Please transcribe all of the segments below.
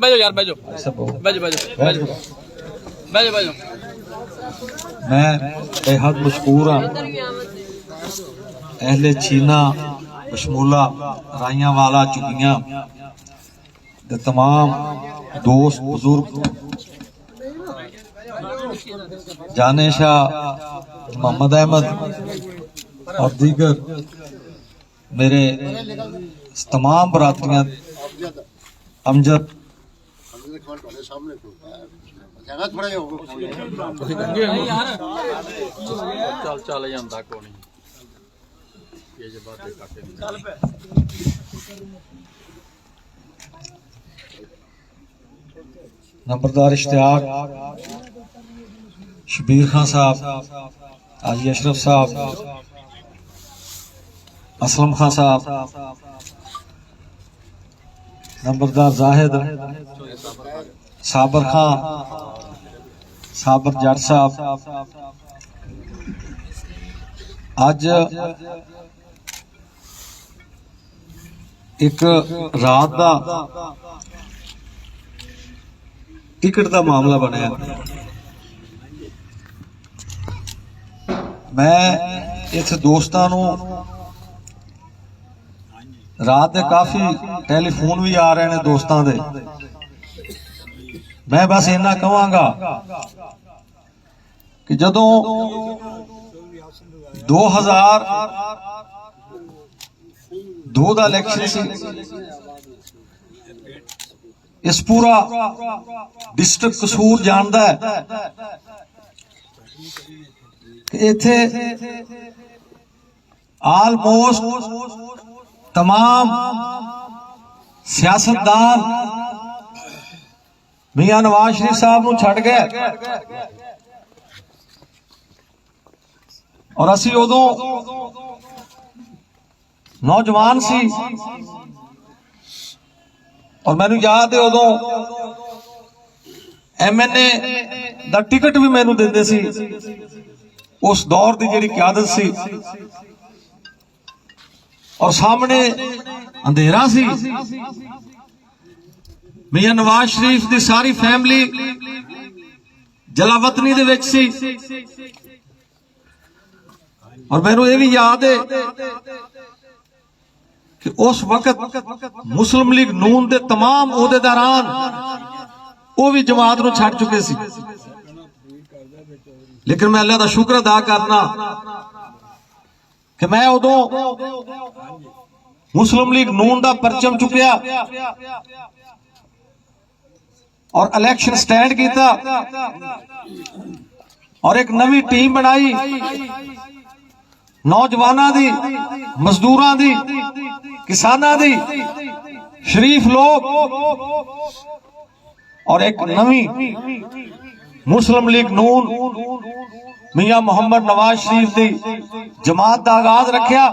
बैठो यार बैठो मैं बेहद मशहूर हाँ अहले छीना बशमूला राइया वाला चुगियां दे तमाम दोस्त बुजुर्ग जाने शाह मोहम्मद अहमद और दीगर मेरे तमाम बरादरियां अमजद चल चल जाता को नहीं नंबरदार इश्तियाक शबीर खान साहब हाजी अशरफ साहब असलम खान साहब नंबरदार जाहिद साबर खान साबर जट साहब अज एक रात का टिकट का मामला बनया मैं इस दोस्तों रात के काफी टेलीफोन भी आ रहे हैं दोस्तों के मैं बस इन्ना कहवांगा कि जदों 2002 का इलेक्शन सी इस पूरा डिस्ट्रिक्ट कसूर जानता है कि इथे आलमोस्ट तमाम सियासतदान मियां नवाज शरीफ साहब नूं छड़ गए और असी उदों नौजवान सी और मैनू याद है उदों MNA दा टिकट भी मैनू देंदे सी उस दौर की जिहड़ी क़यादत सी और सामने अंधेरा सी मियां नवाज शरीफ की सारी फैमिली जलावतनी दे विच सी और मैनू ये भी याद है कि उस वक्त मुस्लिम लीग नून के तमाम ओहदेदारान वो भी जमात नूं छड्ड चुके सी लेकिन मैं अल्लाह का शुक्र अदा करना कि मैं उदों मुस्लिम लीग नून का परचम चुकया और इलेक्शन स्टैंड किया और एक नवी टीम बनाई नौजवानों दी मजदूरों दी किसानों दी शरीफ लोग और एक नवी मुस्लिम लीग नून मियां मोहम्मद नवाज शरीफ की जमात का आगाज रखा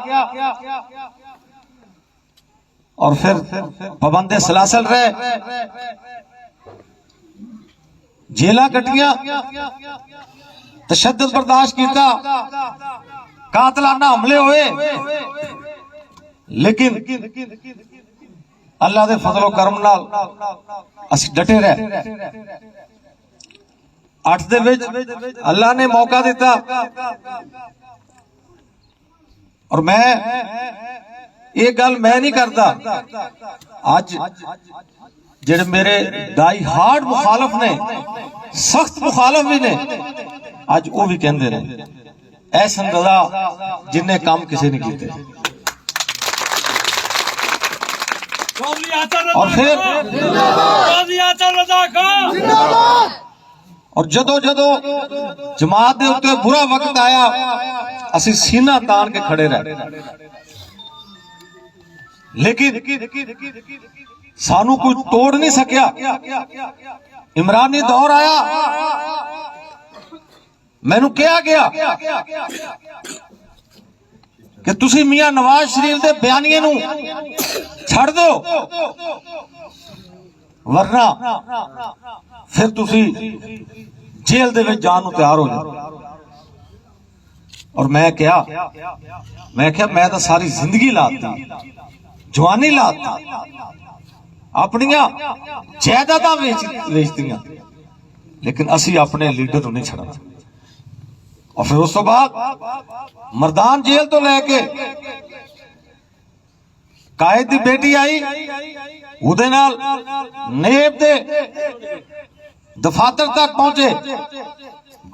और फिर पाबंदे सलासल रहे जेलां कटियां तशद्दुद बर्दाश्त किया कातलाना हमले हुए लेकिन अल्लाह के फजलो करम नाल असी डटे रहे 8 दे विच अल्लाह ने मौका दिता और मैं ये गल मैं नहीं करता आज जेड़े मेरे दाई हार्ड मुखालफ ने सख्त मुखालफ भी ने आज वो भी कहते हैं ऐसा रजा जिन्हें काम किसी ने किए और फिर और जदों जदों जमात दे उत्ते बुरा वक्त आया असी सीना तान के खड़े रहे लेकिन सानू कोई तोड़ नहीं सकिया इमरानी दौर आया मैनू कहा गया कि तुसी मियां नवाज शरीफ के बयानिए नू छड़ दो वरना फिर तुसी जेल दे विच जान नू तैयार हो जाओ और मैं क्या मैं तो सारी जिंदगी लाती जवानी लाता, अपनिया जायदादा वेच दियां, लेकिन असी अपने लीडर को नहीं छड़ना। और फिर उस तो बाद मरदान जेल तो लैके कायद दी बेटी आई, उहदे नाल नेब दे दफातर तक पहुंचे,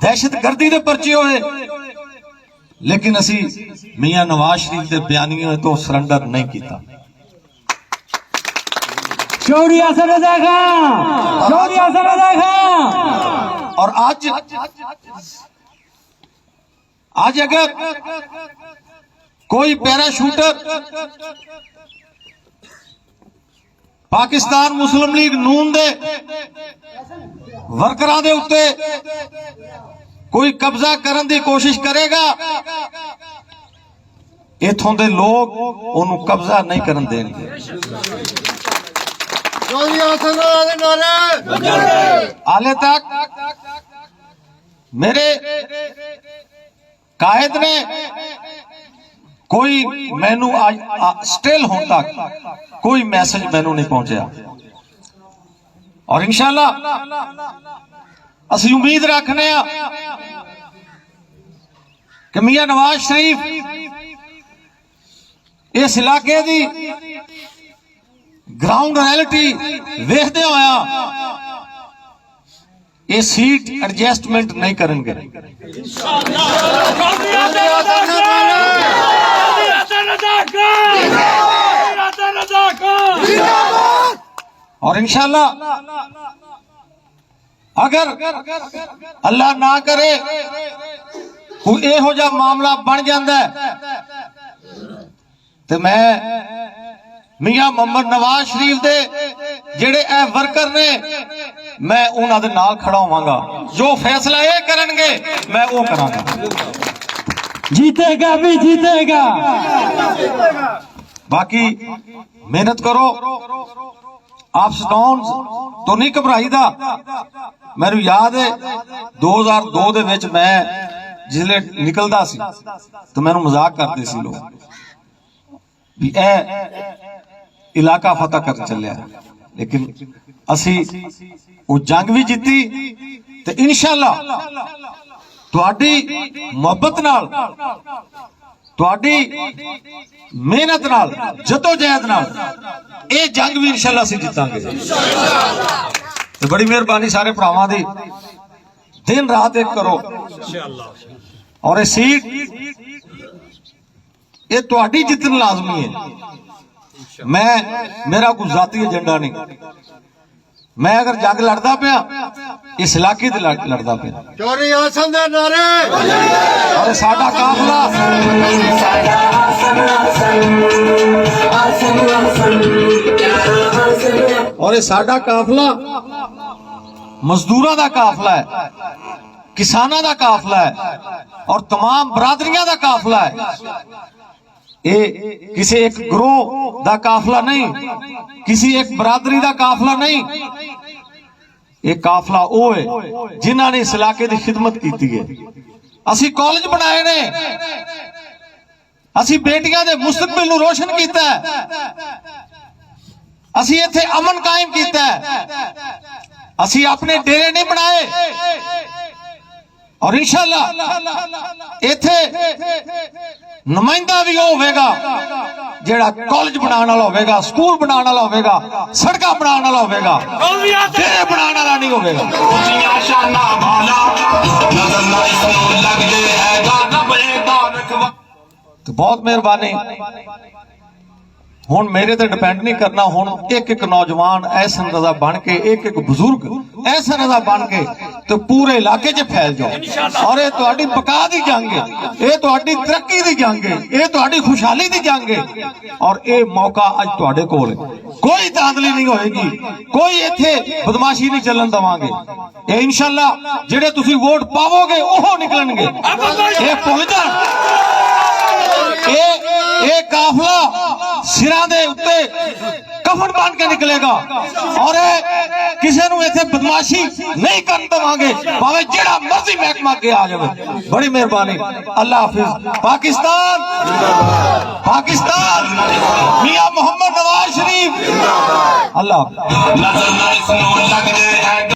दहशतगर्दी दे पर्चे होए, लेकिन असी मियां नवाज शरीफ के बयानियों तो सरेंडर नहीं किया। चौधरी हसन रजा खान, चौधरी हसन रजा खान। और आज अगर कोई पैराशूटर पाकिस्तान मुस्लिम लीग नून दे वर्करां दे उत्ते कोई कब्जा करने की कोशिश करेगा, इथों दे लोग उन्होंने कब्जा नहीं करन देंगे। हाले तक मेरे कायद ने कोई मैनू स्टिल होने तक कोई मैसेज मैनू नहीं पहुंचा, और इंशाल्लाह असी उम्मीद रखने कि मियां नवाज शरीफ इस इलाके की ग्राउंड रियलिटी वेखदे होया ये सीट एडजस्टमेंट नहीं करेंगे। और इंशाल्लाह अगर अल्लाह ना करे कोई एहो जा मामला बन जाता है, तो मैं मियां मोहम्मद नवाज शरीफ दे जेड़े ए वर्कर ने, मैं उन्हां दे नाल खड़ा होवांगा। जो फैसला ये करनगे मैं वो करांगा। जीतेगा भी जीतेगा। बाकी मेहनत करो, आप स्टोन तो नहीं घबराईदा। मेनू याद है 2002 दे विच मैं जिसले निकलदा सी तो मैनू मजाक करते सी लोग भी ए इलाका फतह कर चलिया, लेकिन असी वो जंग भी जीती ते इंशाअल्लाह तुहाडी मोहब्बत नाल, तुहाडी मेहनत नाल, जदोजहद नाल ये जंग भी इंशाअल्लाह असी जीतांगे। तो बड़ी मेहरबानी सारे भरावां दी, दिन रात एक करो। और ये सीट ये तुहाडी जितनी लाजमी है। मेरा कोई जाती एजेंडा नहीं। मैं अगर जंग लड़दा पिया इस इलाके ते लड़दा पिया। चौधरी हसन दे नारे और साडा काफिला मजदूरां दा काफिला है, किसानां दा काफिला है और तमाम बरादरियां दा काफिला है। ये किसी एक ग्रोह दा काफिला नहीं, किसी एक बरादरी दा काफिला नहीं। ये काफिला वो है जिन्होंने इस इलाके की खिदमत की है। असी कॉलेज बनाए ने, असी बेटियां दे मुस्तकबिल नूं रोशन किया है, असी इत्थे अमन कायम किया है, असी अपने डेरे नहीं बनाए। और इंशाअल्लाह इत्थे नुमाइंदा भी होगा जेड़ा कॉलेज बनाने वाला होगा, स्कूल बनाने वाला होगा, सड़क बनाने वाला होगा, डेरे बनाने वाला नहीं होगा। तो बहुत मेहरबानी, हुण मेरे ते डिपेंड नहीं करना। हुण एक एक नौजवान ऐसा रजा बन के, एक एक बुजुर्ग ऐसा रजा बन के तो पूरे इलाके च फैल जाओ। और ये तुहाडी बका दी जंग है, ये तुहाडी तरक्की दी जंग है, ये तुहाडी खुशहाली दी जंग है। और ये मौका अज तुहाडे कोल है, कोई धांधली नहीं होएगी, कोई इत्थे बदमाशी नहीं चलन देवांगे। ये इंशाअल्लाह जेड़े तुसी वोट पावोगे ओह निकलणगे, ये भुल जाण। ये काफिला सिरां दे उत्ते कफन बन के निकलेगा और ਕਿਸੇ ਨੂੰ ਇੱਥੇ ਬਦਮਾਸ਼ੀ ਨਹੀਂ ਕਰਨ ਦੇਵਾਂਗੇ ਭਾਵੇਂ ਜਿਹੜਾ ਮਰਜ਼ੀ ਮਹਿਕਮਾ ਅੱਗੇ ਆ ਜਾਵੇ ਬੜੀ ਮਿਹਰਬਾਨੀ ਅੱਲਾਹ ਹਾਫਿਜ਼ ਪਾਕਿस्तान पाकिस्तान मियां मोहम्मद नवाज शरीफ अल्लाह